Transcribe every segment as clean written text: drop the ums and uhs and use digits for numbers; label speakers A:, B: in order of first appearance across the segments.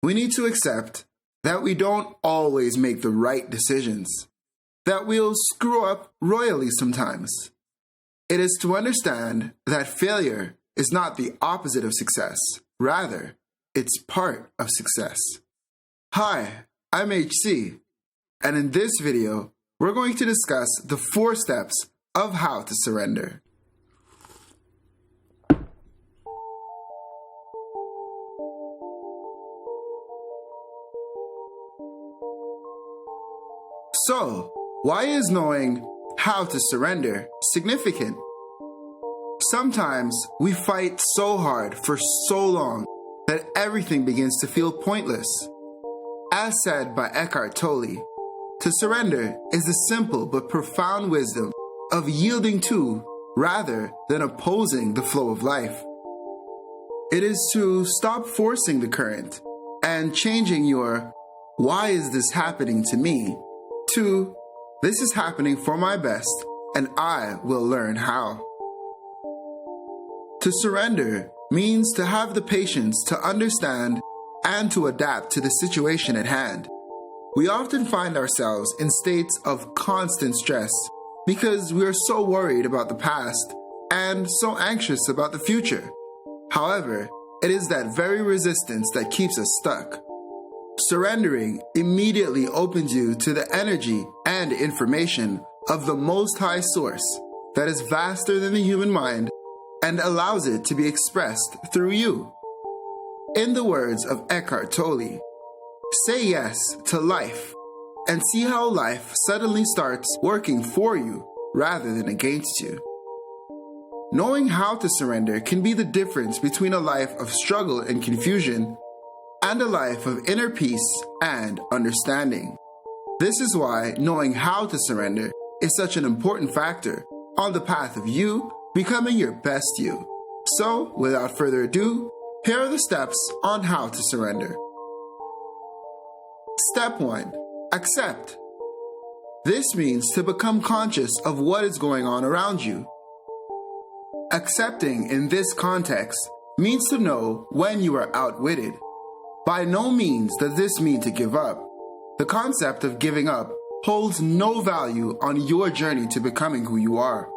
A: we need to accept that we don't always make the right decisions, that we'll screw up royally sometimes. It is to understand that failure is not the opposite of success. Rather, it's part of success. Hi, I'm HC, and in this video, we're going to discuss the 4 steps of how to surrender. So, why is knowing how to surrender significant? Sometimes we fight so hard for so long that everything begins to feel pointless. As said by Eckhart Tolle, to surrender is the simple but profound wisdom of yielding to rather than opposing the flow of life. It is to stop forcing the current and changing your "why is this happening to me?" to "this is happening for my best and I will learn how." To surrender means to have the patience to understand and to adapt to the situation at hand. We often find ourselves in states of constant stress because we are so worried about the past and so anxious about the future. However, it is that very resistance that keeps us stuck. Surrendering immediately opens you to the energy and information of the Most High Source that is vaster than the human mind and allows it to be expressed through you. In the words of Eckhart Tolle, say yes to life and see how life suddenly starts working for you rather than against you. Knowing how to surrender can be the difference between a life of struggle and confusion and a life of inner peace and understanding. This is why knowing how to surrender is such an important factor on the path of you becoming your best you. So, without further ado, here are the steps on how to surrender. Step 1. Accept. This means to become conscious of what is going on around you. Accepting in this context means to know when you are outwitted. By no means does this mean to give up. The concept of giving up holds no value on your journey to becoming who you are.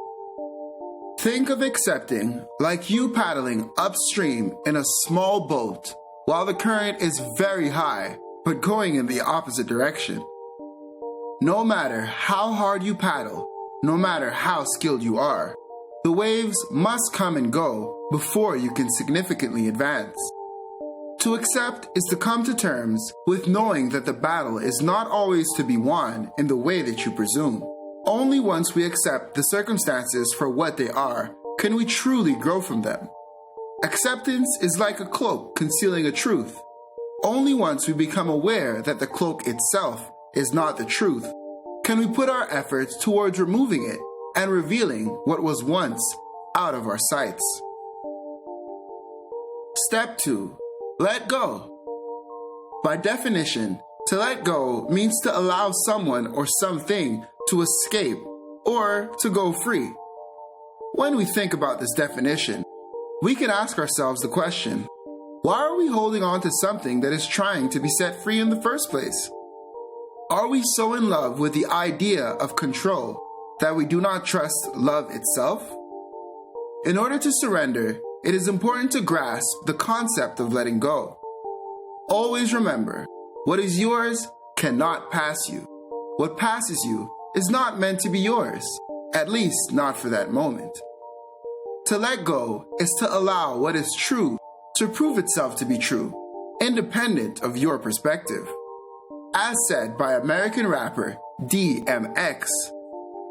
A: Think of accepting like you paddling upstream in a small boat while the current is very high but going in the opposite direction. No matter how hard you paddle, no matter how skilled you are, the waves must come and go before you can significantly advance. To accept is to come to terms with knowing that the battle is not always to be won in the way that you presume. Only once we accept the circumstances for what they are can we truly grow from them. Acceptance is like a cloak concealing a truth. Only once we become aware that the cloak itself is not the truth can we put our efforts towards removing it and revealing what was once out of our sights. Step 2. Let go. By definition, to let go means to allow someone or something to escape or to go free. When we think about this definition, we can ask ourselves the question, why are we holding on to something that is trying to be set free in the first place? Are we so in love with the idea of control that we do not trust love itself? In order to surrender, it is important to grasp the concept of letting go. Always remember, what is yours cannot pass you. What passes you is not meant to be yours, at least not for that moment. To let go is to allow what is true to prove itself to be true, independent of your perspective. As said by American rapper DMX,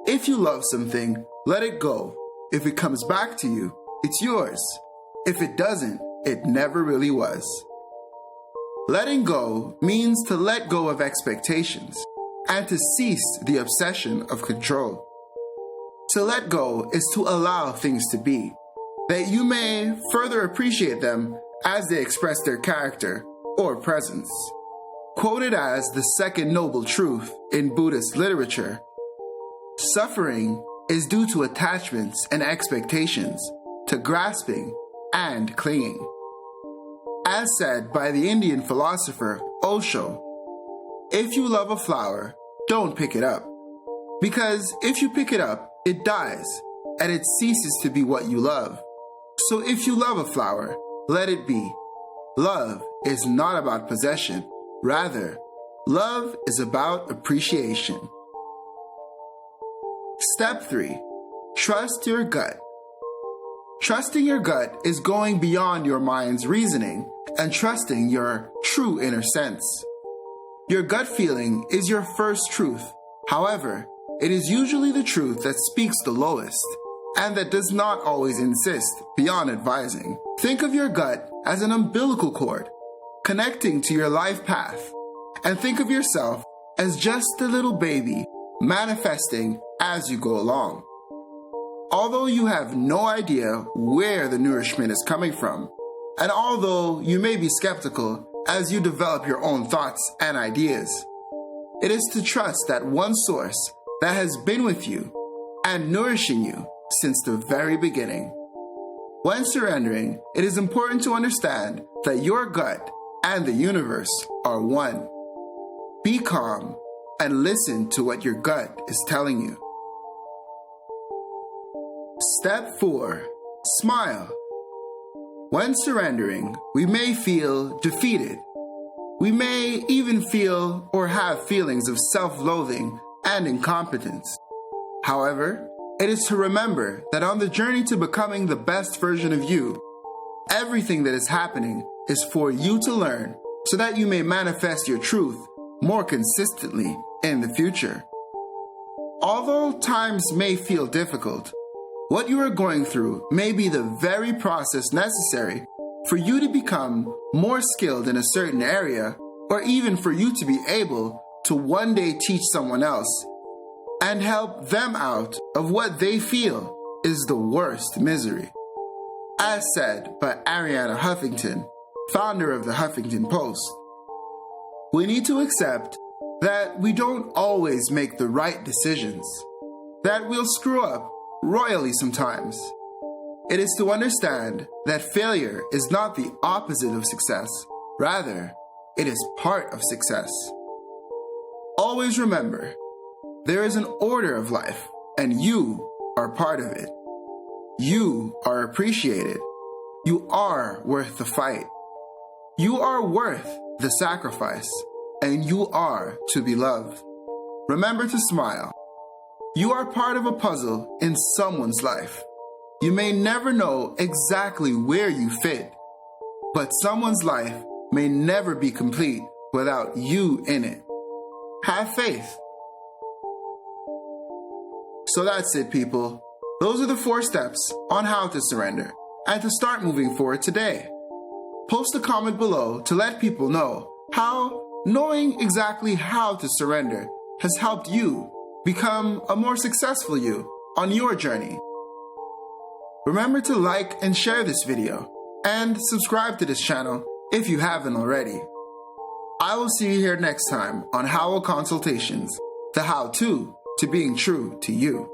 A: if you love something, let it go. If it comes back to you, it's yours. If it doesn't, it never really was. Letting go means to let go of expectations and to cease the obsession of control. To let go is to allow things to be, that you may further appreciate them as they express their character or presence. Quoted as the second noble truth in Buddhist literature, suffering is due to attachments and expectations, to grasping and clinging. As said by the Indian philosopher Osho, if you love a flower, don't pick it up. Because if you pick it up, it dies, and it ceases to be what you love. So if you love a flower, let it be. Love is not about possession. Rather, love is about appreciation. Step 3. Trust your gut. Trusting your gut is going beyond your mind's reasoning and trusting your true inner sense. Your gut feeling is your first truth. However, it is usually the truth that speaks the lowest and that does not always insist beyond advising. Think of your gut as an umbilical cord connecting to your life path, and think of yourself as just a little baby manifesting as you go along. Although you have no idea where the nourishment is coming from, and although you may be skeptical as you develop your own thoughts and ideas, it is to trust that one source that has been with you and nourishing you since the very beginning. When surrendering, it is important to understand that your gut and the universe are one. Be calm and listen to what your gut is telling you. Step 4. Smile. When surrendering, we may feel defeated. We may even feel or have feelings of self-loathing and incompetence. However, it is to remember that on the journey to becoming the best version of you, everything that is happening is for you to learn so that you may manifest your truth more consistently in the future. Although times may feel difficult, what you are going through may be the very process necessary for you to become more skilled in a certain area, or even for you to be able to one day teach someone else and help them out of what they feel is the worst misery. As said by Arianna Huffington, founder of the Huffington Post, we need to accept that we don't always make the right decisions, that we'll screw up royally sometimes. It is to understand that failure is not the opposite of success. Rather, it is part of success. Always remember, there is an order of life, and you are part of it. You are appreciated. You are worth the fight. You are worth the sacrifice, and you are to be loved. Remember to smile. You are part of a puzzle in someone's life. You may never know exactly where you fit, but someone's life may never be complete without you in it. Have faith. So that's it, people. Those are the 4 steps on how to surrender and to start moving forward today. Post a comment below to let people know how knowing exactly how to surrender has helped you become a more successful you on your journey. Remember to like and share this video and subscribe to this channel if you haven't already. I will see you here next time on Howell Consultations, the how-to being true to you.